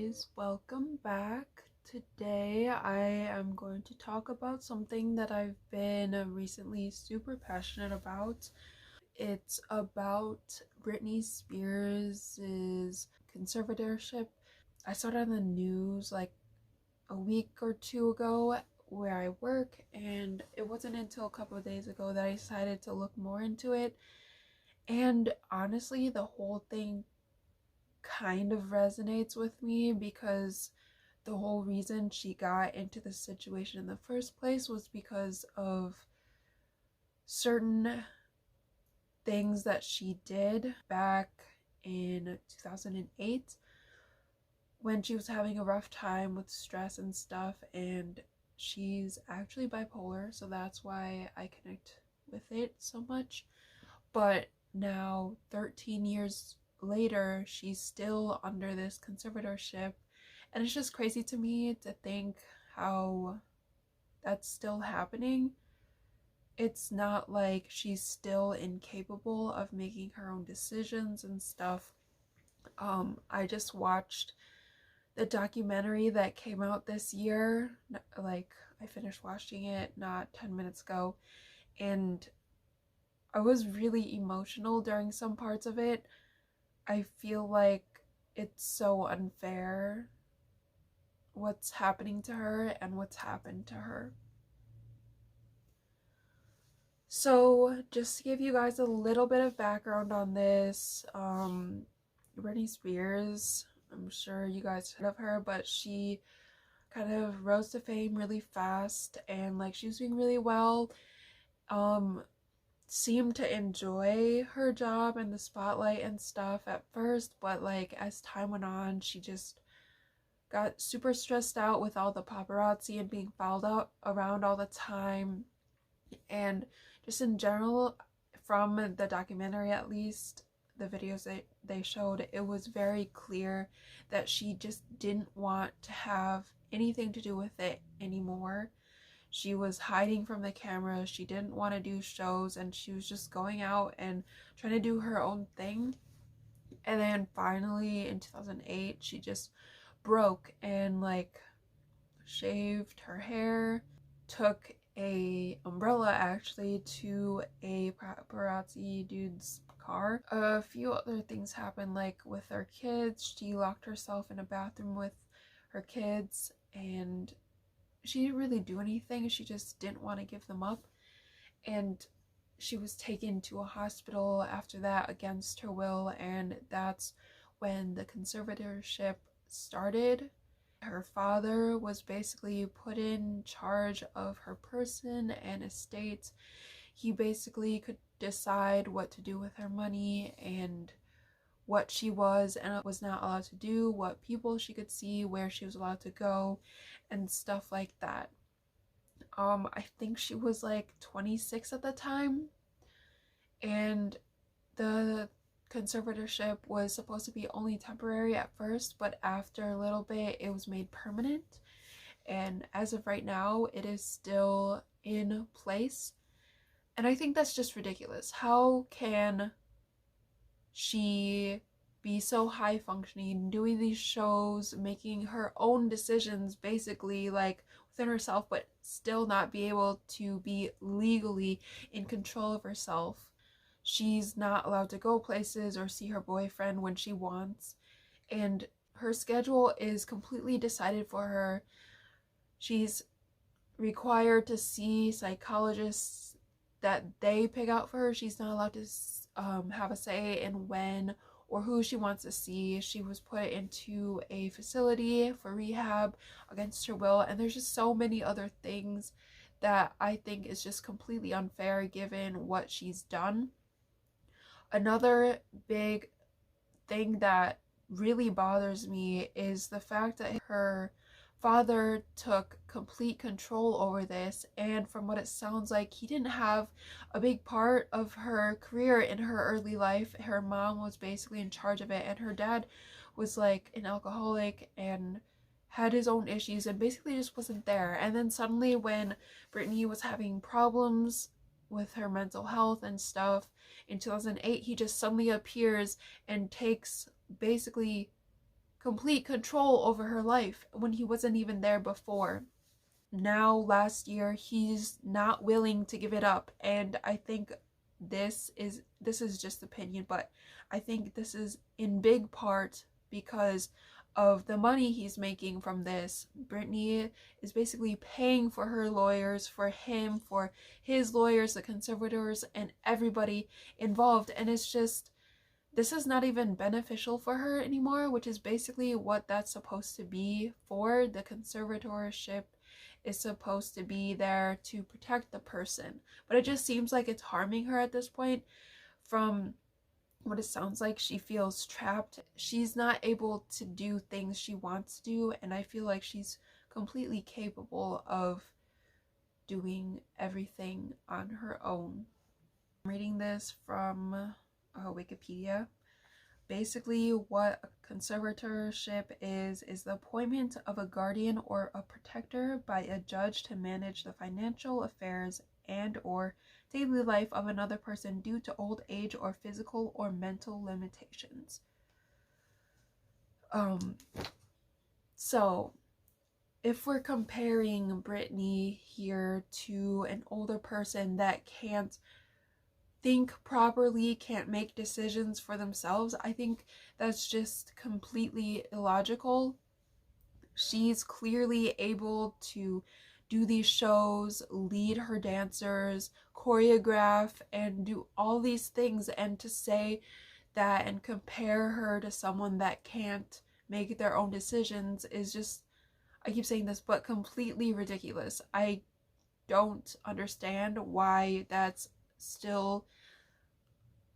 guys, welcome back. Today I am going to talk about something that I've been recently super passionate about. It's about Britney Spears' conservatorship. I saw it on the news like a week or two ago where I work, and it wasn't until a couple of days ago that I decided to look more into it. And honestly, the whole thing kind of resonates with me because the whole reason she got into this situation in the first place was because of certain things that she did back in 2008 when she was having a rough time with stress and stuff. And she's actually bipolar, so that's why I connect with it so much. But now 13 years later, she's still under this conservatorship, and it's just crazy to me to think how that's still happening. It's not like she's still incapable of making her own decisions and stuff. I just watched the documentary that came out this year. Like, I finished watching it not 10 minutes ago, and I was really emotional during some parts of it. I feel like it's so unfair what's happening to her and what's happened to her. So, just to give you guys a little bit of background on this, Britney Spears, I'm sure you guys heard of her, but she kind of rose to fame really fast, and like she was doing really well. Seemed to enjoy her job and the spotlight and stuff at first, but like as time went on, she just got super stressed out with all the paparazzi and being followed out around all the time. And just in general, from the documentary at least, the videos that they showed, it was very clear that she just didn't want to have anything to do with it anymore. She was hiding from the camera, she didn't want to do shows, and she was just going out and trying to do her own thing. And then finally in 2008, she just broke and like shaved her hair, took a umbrella actually to a paparazzi dude's car. A few other things happened, like with her kids. She locked herself in a bathroom with her kids, and she didn't really do anything. She just didn't want to give them up. And she was taken to a hospital after that against her will, and that's when the conservatorship started. Her father was basically put in charge of her person and estate. He basically could decide what to do with her money and what she was and was not allowed to do, what people she could see, where she was allowed to go, and stuff like that. I think she was like 26 at the time, and the conservatorship was supposed to be only temporary at first, but after a little bit it was made permanent, and as of right now it is still in place. And I think that's just ridiculous. How can she be so high functioning, doing these shows, making her own decisions basically like within herself, but still not be able to be legally in control of herself? She's not allowed to go places or see her boyfriend when she wants, and her schedule is completely decided for her. She's required to see psychologists that they pick out for her. She's not allowed to have a say in when or who she wants to see. She was put into a facility for rehab against her will, and there's just so many other things that I think is just completely unfair given what she's done. Another big thing that really bothers me is the fact that her father took complete control over this, and from what it sounds like, he didn't have a big part of her career in her early life. Her mom was basically in charge of it, and her dad was like an alcoholic and had his own issues and basically just wasn't there. And then suddenly when Britney was having problems with her mental health and stuff in 2008, he just suddenly appears and takes basically complete control over her life when he wasn't even there before. Now, last year, he's not willing to give it up, and I think this is just opinion, but I think this is in big part because of the money he's making from this. Britney is basically paying for her lawyers, for him, for his lawyers, the conservators, and everybody involved, and it's just, this is not even beneficial for her anymore, which is basically what that's supposed to be for. The conservatorship is supposed to be there to protect the person, but it just seems like it's harming her at this point. From what it sounds like, she feels trapped. She's not able to do things she wants to do, and I feel like she's completely capable of doing everything on her own. I'm reading this from Wikipedia. Basically, what a conservatorship is the appointment of a guardian or a protector by a judge to manage the financial affairs and or daily life of another person due to old age or physical or mental limitations. So if we're comparing Britney here to an older person that can't think properly, can't make decisions for themselves, I think that's just completely illogical. She's clearly able to do these shows, lead her dancers, choreograph, and do all these things, and to say that and compare her to someone that can't make their own decisions is just, I keep saying this, but completely ridiculous. I don't understand why that's still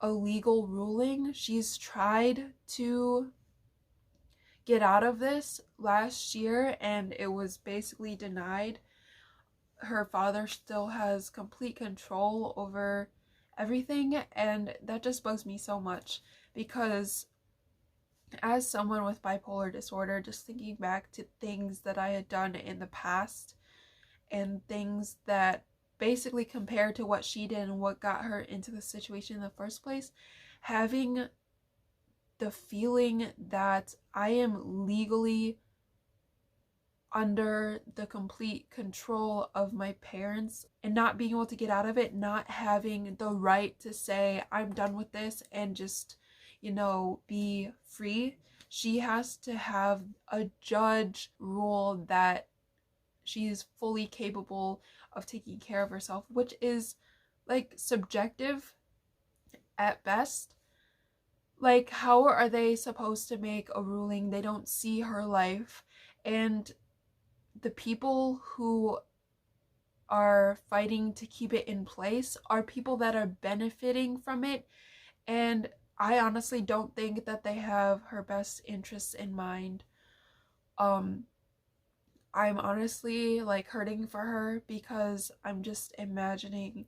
a legal ruling. She's tried to get out of this last year and it was basically denied. Her father still has complete control over everything, and that just bugs me so much because as someone with bipolar disorder, just thinking back to things that I had done in the past and things that basically compared to what she did and what got her into the situation in the first place, having the feeling that I am legally under the complete control of my parents and not being able to get out of it, not having the right to say I'm done with this and just, be free. She has to have a judge rule that she is fully capable of taking care of herself, which is like subjective at best. Like, how are they supposed to make a ruling? They don't see her life, and the people who are fighting to keep it in place are people that are benefiting from it, and I honestly don't think that they have her best interests in mind. I'm honestly like hurting for her because I'm just imagining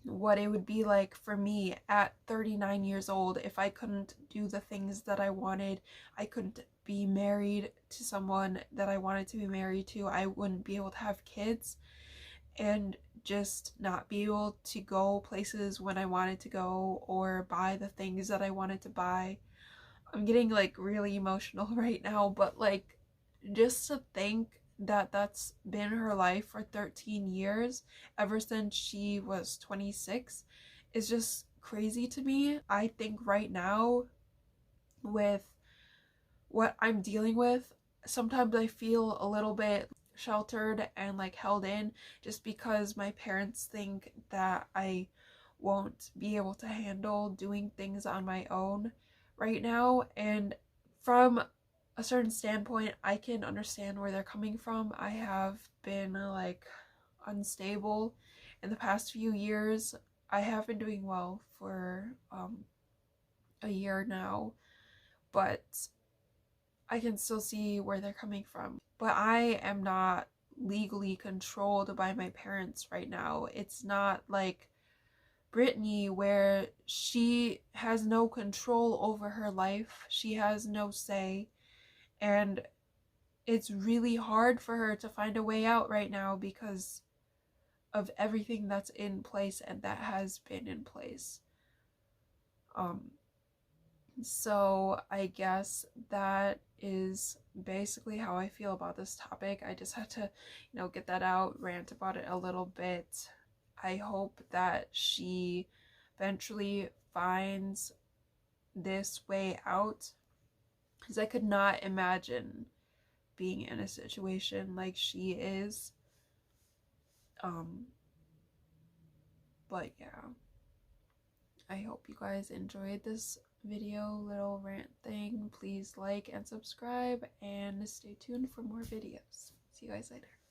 what it would be like for me at 39 years old if I couldn't do the things that I wanted. I couldn't be married to someone that I wanted to be married to. I wouldn't be able to have kids and just not be able to go places when I wanted to go or buy the things that I wanted to buy. I'm getting like really emotional right now, but like just to think that that's been her life for 13 years ever since she was 26 is just crazy to me. I think right now with what I'm dealing with, sometimes I feel a little bit sheltered and like held in just because my parents think that I won't be able to handle doing things on my own right now, and from a certain standpoint I can understand where they're coming from. I have been like unstable in the past few years. I have been doing well for a year now, but I can still see where they're coming from. But I am not legally controlled by my parents right now. It's not like Britney where she has no control over her life. She has no say. And it's really hard for her to find a way out right now because of everything that's in place and that has been in place. So I guess that is basically how I feel about this topic. I just had to, get that out, rant about it a little bit. I hope that she eventually finds this way out, because I could not imagine being in a situation like she is. But yeah, I hope you guys enjoyed this video little rant thing. Please like and subscribe and stay tuned for more videos. See you guys later.